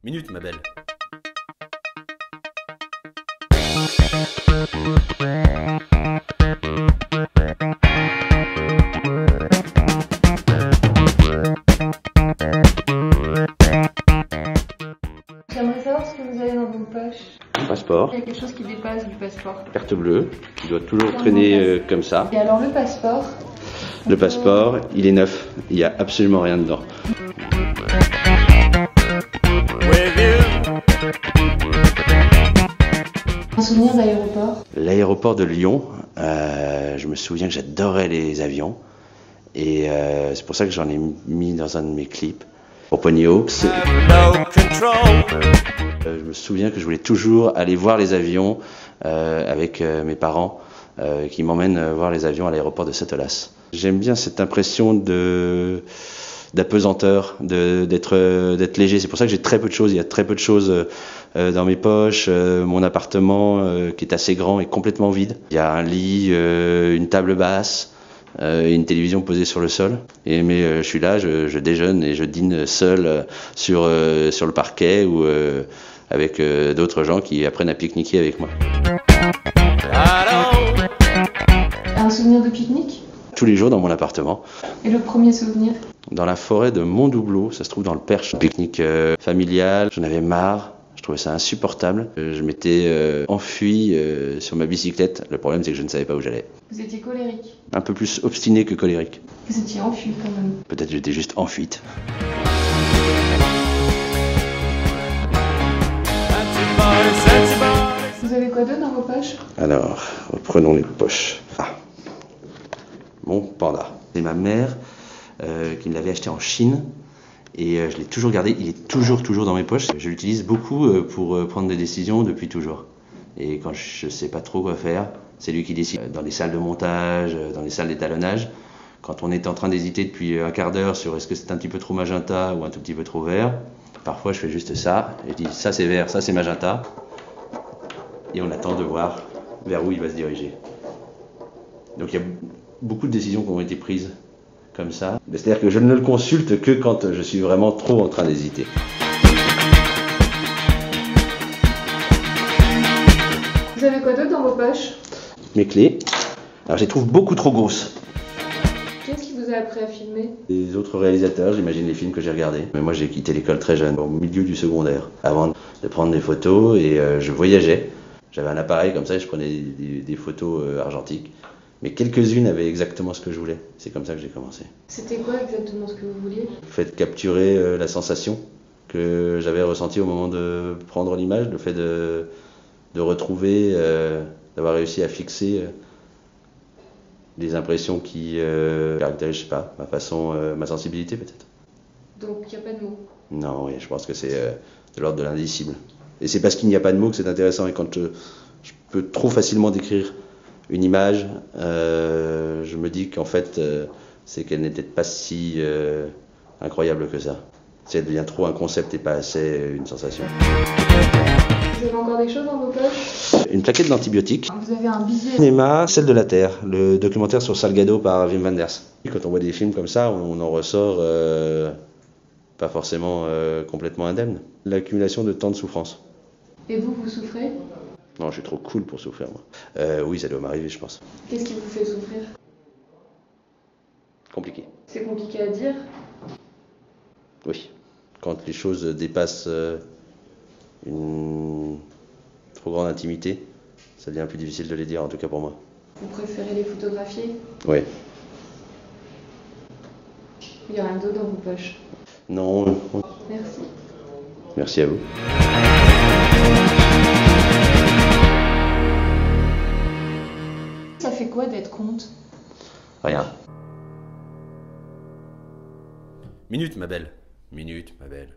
Minute, ma belle. J'aimerais savoir ce que vous avez dans vos poches. Passeport, Il y a quelque chose qui dépasse du passeport. carte bleue, qui doit toujours traîner comme ça. Et alors le passeport? Le passeport, il est neuf, il n'y a absolument rien dedans. Un souvenir d'aéroport? L'aéroport de Lyon, je me souviens que j'adorais les avions. Et c'est pour ça que j'en ai mis dans un de mes clips. Pour Pony Hawks. Je me souviens que je voulais toujours aller voir les avions avec mes parents qui m'emmènent voir les avions à l'aéroport de Setolas. J'aime bien cette impression d'apesanteur, d'être léger. C'est pour ça que j'ai très peu de choses. Il y a très peu de choses dans mes poches. Mon appartement qui est assez grand est complètement vide. Il y a un lit, une table basse. Et une télévision posée sur le sol. Mais je suis là, je déjeune et je dîne seul sur le parquet ou avec d'autres gens qui apprennent à pique-niquer avec moi. Un souvenir de pique-nique? Tous les jours dans mon appartement. Et le premier souvenir? Dans la forêt de Montdoubleau, ça se trouve dans le Perche. Pique-nique familial, j'en avais marre. Je trouvais ça insupportable. Je m'étais enfui sur ma bicyclette. Le problème, c'est que je ne savais pas où j'allais. Vous étiez colérique? Un peu plus obstiné que colérique. Vous étiez enfui quand même? Peut-être j'étais juste en fuite. Vous avez quoi d'autre dans vos poches? Alors, reprenons les poches. Ah, mon panda. C'est ma mère qui me l'avait acheté en Chine. Et je l'ai toujours gardé, il est toujours dans mes poches. Je l'utilise beaucoup pour prendre des décisions depuis toujours. Et quand je ne sais pas trop quoi faire, c'est lui qui décide. Dans les salles de montage, dans les salles d'étalonnage, quand on est en train d'hésiter depuis un quart d'heure sur est-ce que c'est un petit peu trop magenta ou un tout petit peu trop vert, parfois je fais juste ça, et je dis ça c'est vert, ça c'est magenta, et on attend de voir vers où il va se diriger. Donc il y a beaucoup de décisions qui ont été prises comme ça. C'est-à-dire que je ne le consulte que quand je suis vraiment trop en train d'hésiter. Vous avez quoi d'autre dans vos poches? Mes clés. Alors je les trouve beaucoup trop grosses. Qu'est-ce qui vous a appris à filmer? Les autres réalisateurs, j'imagine les films que j'ai regardés. Mais moi j'ai quitté l'école très jeune, au milieu du secondaire, avant de prendre des photos et je voyageais. J'avais un appareil comme ça et je prenais des photos argentiques. Mais quelques-unes avaient exactement ce que je voulais. C'est comme ça que j'ai commencé. C'était quoi exactement ce que vous vouliez? Le fait de capturer la sensation que j'avais ressentie au moment de prendre l'image, le fait de retrouver, d'avoir réussi à fixer des impressions qui caractérisent, je sais pas, ma façon, ma sensibilité peut-être. Donc il n'y a pas de mots? Non, oui, je pense que c'est de l'ordre de l'indicible. Et c'est parce qu'il n'y a pas de mots que c'est intéressant. Et quand je peux trop facilement décrire une image, je me dis qu'en fait, c'est qu'elle n'était pas si incroyable que ça. Si elle devient trop un concept et pas assez une sensation. Vous avez encore des choses dans vos poches? Une plaquette d'antibiotiques. Vous avez un billet? Cinéma, Celle de la Terre, le documentaire sur Salgado par Wim Wenders. Quand on voit des films comme ça, on en ressort pas forcément complètement indemne. L'accumulation de tant de souffrance. Et vous souffrez? Non, je suis trop cool pour souffrir, moi. Oui, ça doit m'arriver, je pense. Qu'est-ce qui vous fait souffrir? Compliqué. C'est compliqué à dire? Oui. Quand les choses dépassent une trop grande intimité, ça devient plus difficile de les dire, en tout cas pour moi. Vous préférez les photographier? Oui. Il n'y a rien d'autre dans vos poches? Non. Merci. Merci à vous. Ça fait quoi d'être comte? Rien. Minute, ma belle. Minute, ma belle.